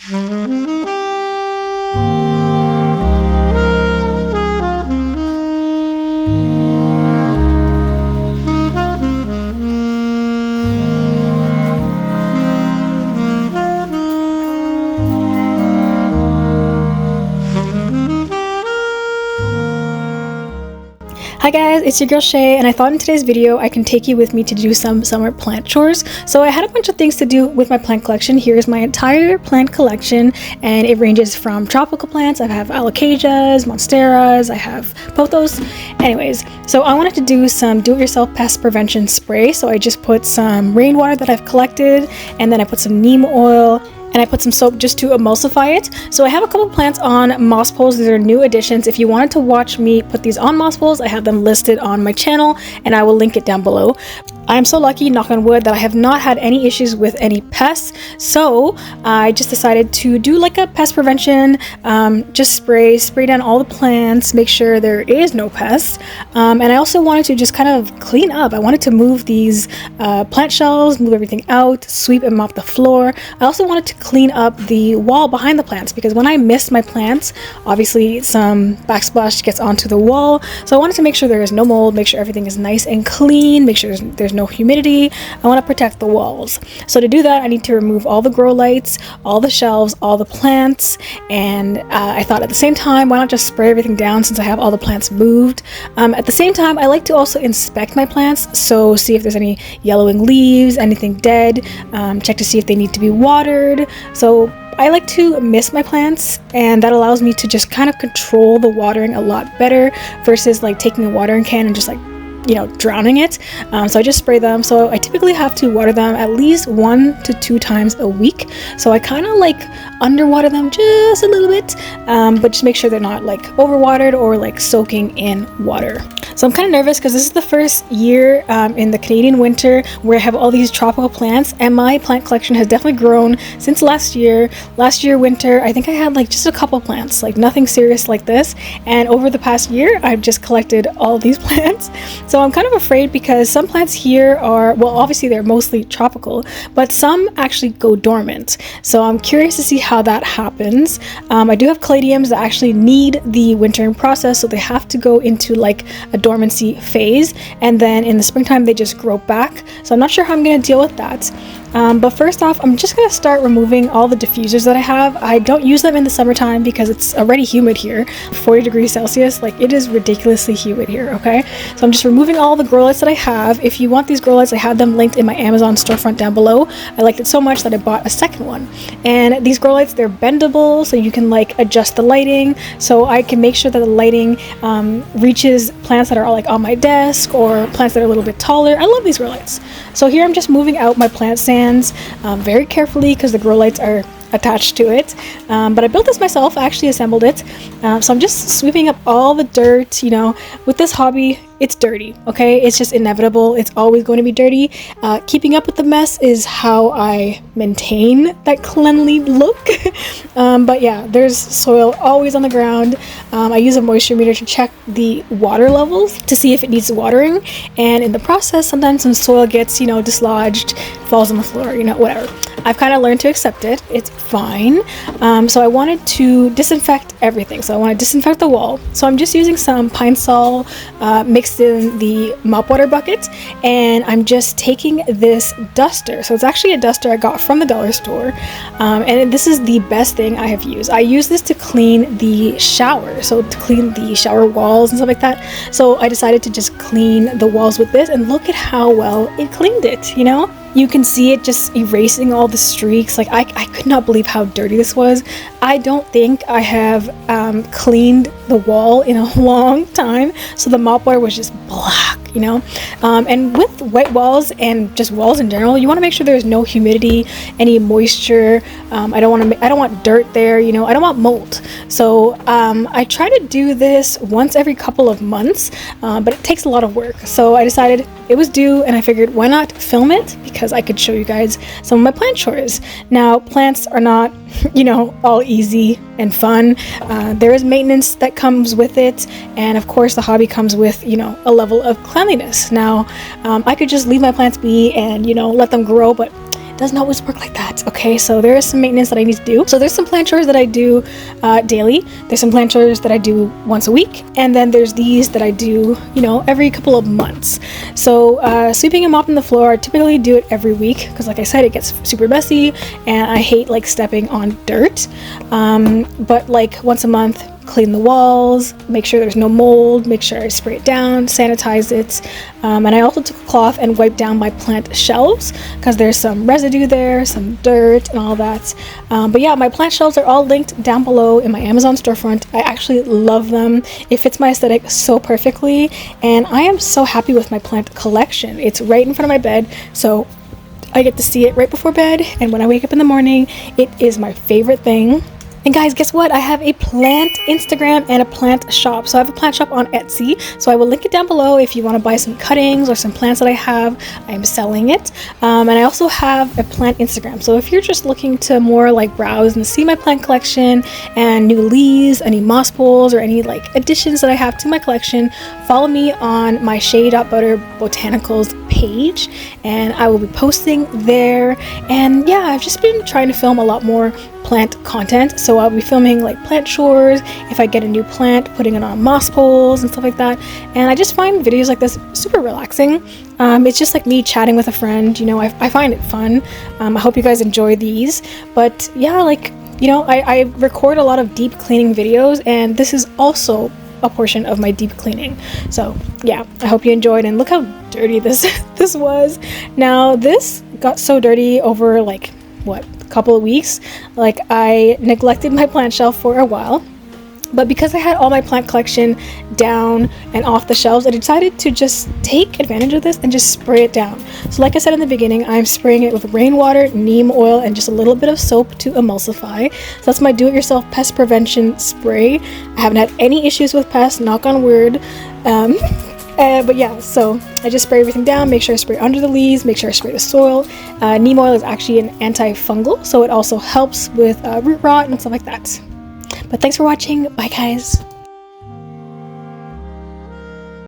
Hi guys, it's your girl Shay, and I thought in today's video I can take you with me to do some summer plant chores. So I had a bunch of things to do with my plant collection. Here's my entire plant collection, and it ranges from tropical plants. I have alocasias, monsteras, I have pothos. Anyways, so I wanted to do some do-it-yourself pest prevention spray. So I just put some rainwater that I've collected, and then I put some neem oil, and I put some soap just to emulsify it. So I have a couple plants on moss poles. These are new additions. If you wanted to watch me put these on moss poles, I have them listed on my channel, and I will link it down below. I am so lucky, knock on wood, that I have not had any issues with any pests. So I just decided to do like a pest prevention, just spray down all the plants, make sure there is no pests. And I also wanted to just kind of clean up. I wanted to move these plant shelves, move everything out, sweep and mop the floor. I also wanted to clean up the wall behind the plants, because when I mist my plants, obviously some backsplash gets onto the wall. So I wanted to make sure there is no mold, make sure everything is nice and clean, make sure there's no humidity. I want to protect the walls. So to do that, I need to remove all the grow lights, all the shelves, all the plants, and I thought at the same time, why not just spray everything down since I have all the plants moved. At the same time, I like to also inspect my plants, so see if there's any yellowing leaves, anything dead, check to see if they need to be watered. So I like to mist my plants, and that allows me to just kind of control the watering a lot better versus like taking a watering can and just like, you know, drowning it. So I just spray them. So I typically have to water them at least 1 to 2 times a week. So I kind of like underwater them just a little bit, but just make sure they're not like overwatered or like soaking in water. So I'm kind of nervous because this is the first year in the Canadian winter where I have all these tropical plants, and my plant collection has definitely grown since last year. Last year winter, I think I had like just a couple plants, like nothing serious like this. And over the past year, I've just collected all these plants. So I'm kind of afraid because some plants here are, well, obviously they're mostly tropical, but some actually go dormant. So I'm curious to see how that happens. I do have caladiums that actually need the wintering process, so they have to go into like a dormancy phase, and then in the springtime they just grow back. So I'm not sure how I'm going to deal with that. But first off, I'm just going to start removing all the diffusers that I have. I don't use them in the summertime because it's already humid here, 40 degrees Celsius. Like, it is ridiculously humid here, okay? So I'm just removing all the grow lights that I have. If you want these grow lights, I have them linked in my Amazon storefront down below. I liked it so much that I bought a second one. And these grow lights, they're bendable, so you can like adjust the lighting. So I can make sure that the lighting reaches plants that are like on my desk or plants that are a little bit taller. I love these grow lights. So here I'm just moving out my plant stands very carefully because the grow lights are attached to it, but I built this myself. I actually assembled it, so I'm just sweeping up all the dirt. You know, with this hobby, it's dirty, okay? It's just inevitable. It's always going to be dirty. Keeping up with the mess is how I maintain that cleanly look. But yeah, there's soil always on the ground. I use a moisture meter to check the water levels to see if it needs watering, and in the process, sometimes some soil gets, you know, dislodged, falls on the floor, you know, whatever. I've kind of learned to accept it. It's fine. So I wanted to disinfect everything. So I want to disinfect the wall. So I'm just using some Pine Sol mixed in the mop water bucket, and I'm just taking this duster. So it's actually a duster I got from the dollar store, and this is the best thing I have used. I use this to clean the shower, so to clean the shower walls and stuff like that. So I decided to just clean the walls with this, and look at how well it cleaned it, you know? You can see it just erasing all the streaks. Like, I could not believe how dirty this was. I don't think I have cleaned the wall in a long time, so the mop water was just black, you know? And with white walls and just walls in general, you want to make sure there's no humidity, any moisture. I don't want dirt there, you know? I don't want mold. So I try to do this once every couple of months, but it takes a lot of work. So I decided it was due, and I figured, why not film it? Because I could show you guys some of my plant chores. Now, plants are not, you know, all easy and fun. There is maintenance that comes with it, and of course the hobby comes with, you know, a level of cleanliness. Now, I could just leave my plants be and, you know, let them grow, but does not always work like that. Okay, so there is some maintenance that I need to do. So there's some plant chores that I do daily. There's some plant chores that I do once a week, and then there's these that I do, you know, every couple of months. So sweeping and mopping the floor, I typically do it every week because, like I said, it gets super messy and I hate like stepping on dirt. But like once a month, clean the walls, make sure there's no mold, make sure I spray it down, sanitize it, and I also took a cloth and wiped down my plant shelves because there's some residue there, some dirt and all that. But yeah, my plant shelves are all linked down below in my Amazon storefront. I actually love them. It fits my aesthetic so perfectly, and I am so happy with my plant collection. It's right in front of my bed, so I get to see it right before bed, and when I wake up in the morning, it is my favorite thing. And guys, guess what? I have a plant Instagram and a plant shop. So I have a plant shop on Etsy. So I will link it down below if you want to buy some cuttings or some plants that I have. I am selling it. And I also have a plant Instagram. So if you're just looking to more like browse and see my plant collection and new leaves, any moss pools, or any like additions that I have to my collection, follow me on my Shea.Butter Botanicals page, and I will be posting there. And yeah, I've just been trying to film a lot more plant content, so I'll be filming like plant chores, if I get a new plant, putting it on moss poles and stuff like that. And I just find videos like this super relaxing. It's just like me chatting with a friend, you know. I find it fun. I hope you guys enjoy these. But yeah, like, you know, I record a lot of deep cleaning videos, and this is also a portion of my deep cleaning. So yeah, I hope you enjoyed, and look how dirty this was. Now this got so dirty over like what, a couple of weeks. Like, I neglected my plant shelf for a while, but because I had all my plant collection down and off the shelves, I decided to just take advantage of this and just spray it down. So like I said in the beginning, I'm spraying it with rainwater, neem oil, and just a little bit of soap to emulsify. So that's my do-it-yourself pest prevention spray. I haven't had any issues with pests, knock on wood. But yeah, so I just spray everything down, make sure I spray under the leaves, make sure I spray the soil. Neem oil is actually an antifungal, so it also helps with root rot and stuff like that. But thanks for watching. Bye guys.